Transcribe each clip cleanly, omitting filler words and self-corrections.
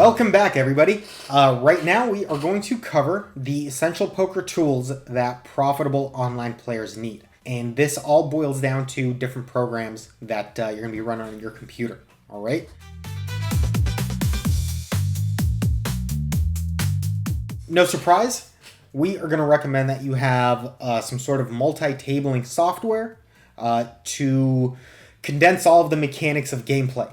Welcome back, everybody. Right now, we are going to cover the essential poker tools that profitable online players need. And this all boils down to different programs that you're going to be running on your computer. All right? No surprise, we are going to recommend that you have some sort of multi-tabling software to condense all of the mechanics of gameplay.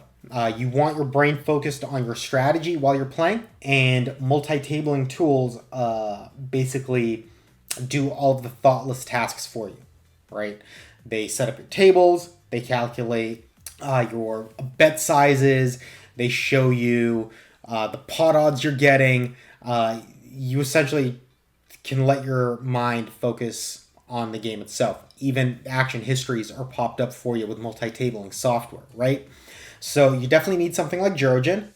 You want your brain focused on your strategy while you're playing, and multi-tabling tools basically do all of the thoughtless tasks for you, right? They set up your tables, they calculate your bet sizes, they show you the pot odds you're getting. You essentially can let your mind focus on the game itself. Even action histories are popped up for you with multi-tabling software, right? So you definitely need something like Jurojin.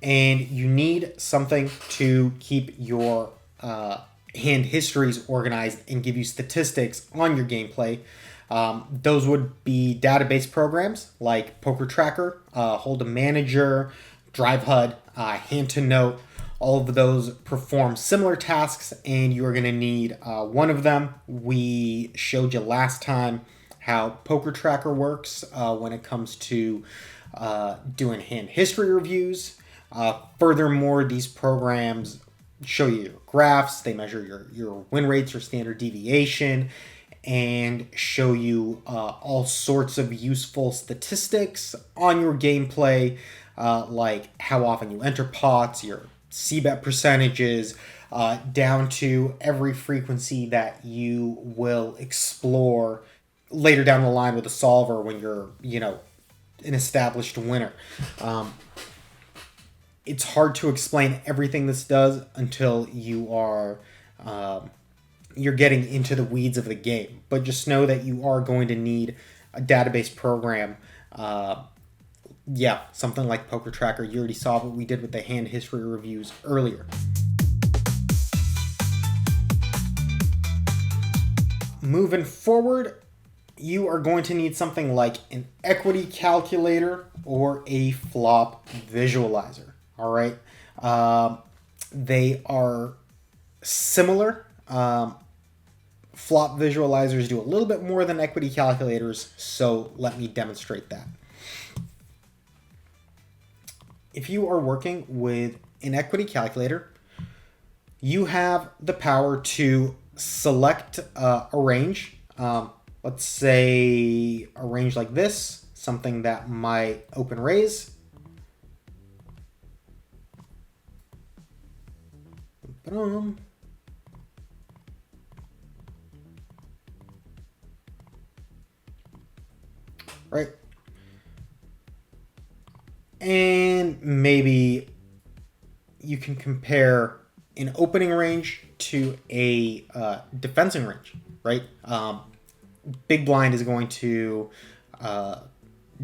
And you need something to keep your hand histories organized and give you statistics on your gameplay. Those would be database programs like Poker Tracker, Hold'em Manager, Drive HUD, Hand to Note. All of those perform similar tasks, and you're going to need one of them. We showed you last time how Poker Tracker works when it comes to doing hand history reviews. Furthermore, these programs show you your graphs. They measure your win rates or standard deviation and show you all sorts of useful statistics on your gameplay, like how often you enter pots, your c-bet percentages, down to every frequency that you will explore later down the line with a solver when you're, an established winner. It's hard to explain everything this does until you are you're getting into the weeds of the game. But just know that you are going to need a database program. Something like Poker Tracker. You already saw what we did with the hand history reviews earlier. Moving forward, you are going to need something like an equity calculator or a flop visualizer. All right. They are similar. Flop visualizers do a little bit more than equity calculators, so let me demonstrate that. If you are working with an equity calculator, you have the power to select a range. Let's say a range like this, something that might open raise. Right. And maybe you can compare an opening range to a defensing range, right? Big blind is going to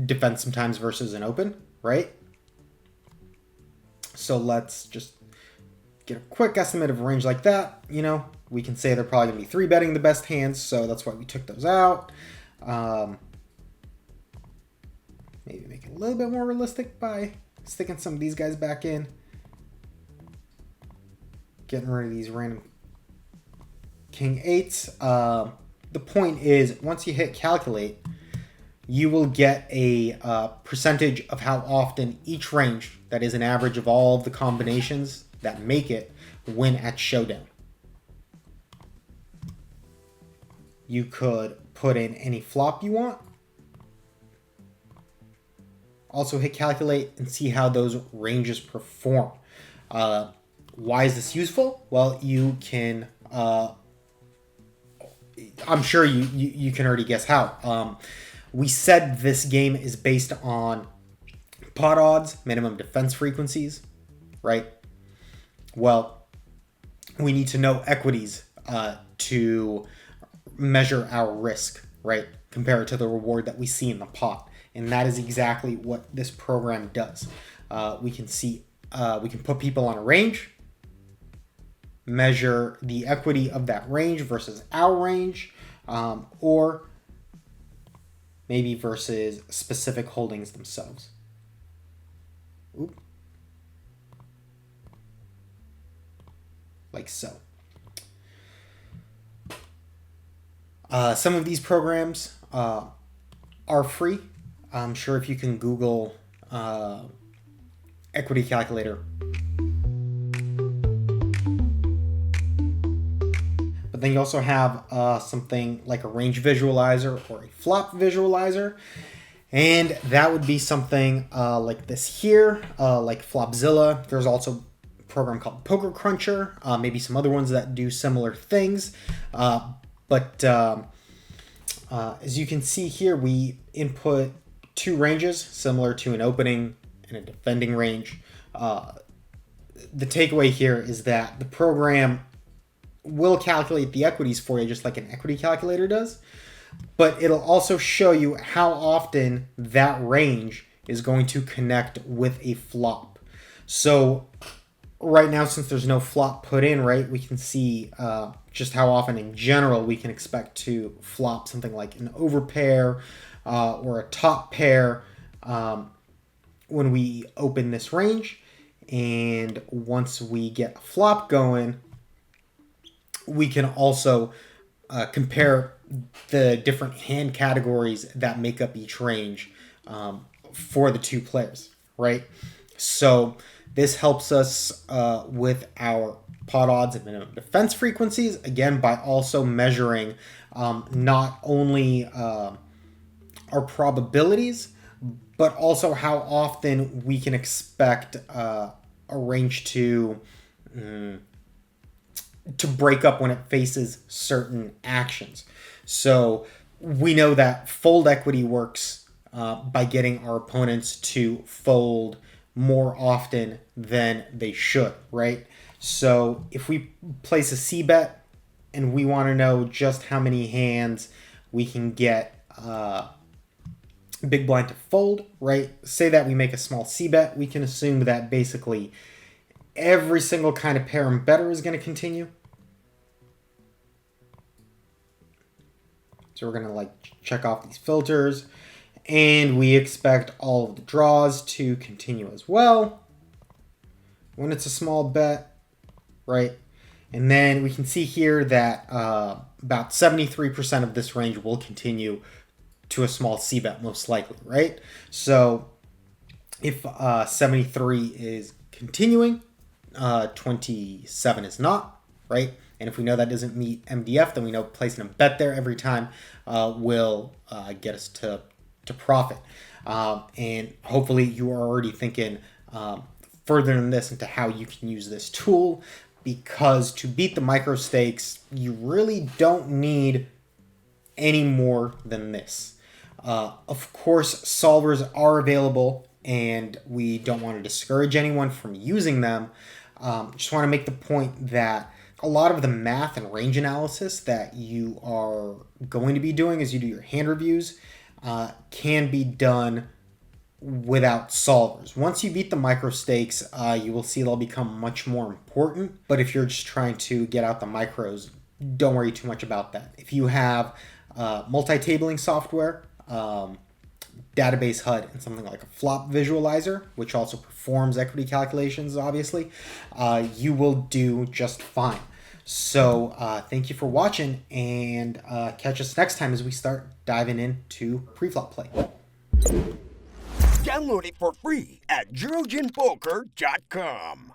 defend sometimes versus an open, right? So let's just get a quick estimate of a range like that. We can say they're probably going to be 3-betting the best hands, so that's why we took those out. Maybe make it a little bit more realistic by sticking some of these guys back in. Getting rid of these random king 8s. The point is, once you hit calculate, you will get a percentage of how often each range, that is an average of all of the combinations that make it, win at showdown. You could put in any flop you want. Also hit calculate and see how those ranges perform. Why is this useful? Well, you can, I'm sure you can already guess how. We said this game is based on pot odds, minimum defense frequencies, right? Well, we need to know equities to measure our risk, right? Compare it to the reward that we see in the pot. And that is exactly what this program does. We can put people on a range, measure the equity of that range versus our range, or maybe versus specific holdings themselves. Oop. Like so. Some of these programs are free. I'm sure if you can Google equity calculator. But then you also have something like a range visualizer or a flop visualizer. And that would be something like this here, like Flopzilla. There's also a program called Poker Cruncher, maybe some other ones that do similar things. But as you can see here, we input two ranges similar to an opening and a defending range. The takeaway here is that the program will calculate the equities for you just like an equity calculator does, but it'll also show you how often that range is going to connect with a flop. So right now, since there's no flop put in, right, we can see just how often in general we can expect to flop something like an overpair or a top pair when we open this range. And once we get a flop going, we can also compare the different hand categories that make up each range for the two players, right? So this helps us with our pot odds and minimum defense frequencies, again, by also measuring not only our probabilities, but also how often we can expect a range to break up when it faces certain actions. So we know that fold equity works by getting our opponents to fold more often than they should, right? So if we place a C bet and we want to know just how many hands we can get big blind to fold, right? Say that we make a small C bet, we can assume that basically every single kind of pair and better is going to continue. So we're going to like check off these filters, and we expect all of the draws to continue as well when it's a small bet, right? And then we can see here that about 73% of this range will continue to a small C bet, most likely, right? So if 73 is continuing, 27 is not, right? And if we know that doesn't meet MDF, then we know placing a bet there every time will get us to profit. And hopefully you are already thinking further than this into how you can use this tool, because to beat the Microstakes, you really don't need any more than this. Of course, solvers are available, and we don't want to discourage anyone from using them. Just want to make the point that a lot of the math and range analysis that you are going to be doing as you do your hand reviews can be done without solvers. Once you beat the Microstakes, you will see they'll become much more important. But if you're just trying to get out the micros, don't worry too much about that. If you have multitabling software, database HUD, and something like a flop visualizer, which also performs equity calculations, obviously, you will do just fine. So thank you for watching, and catch us next time as we start diving into pre-flop play. Download it for free at JurojinPoker.com.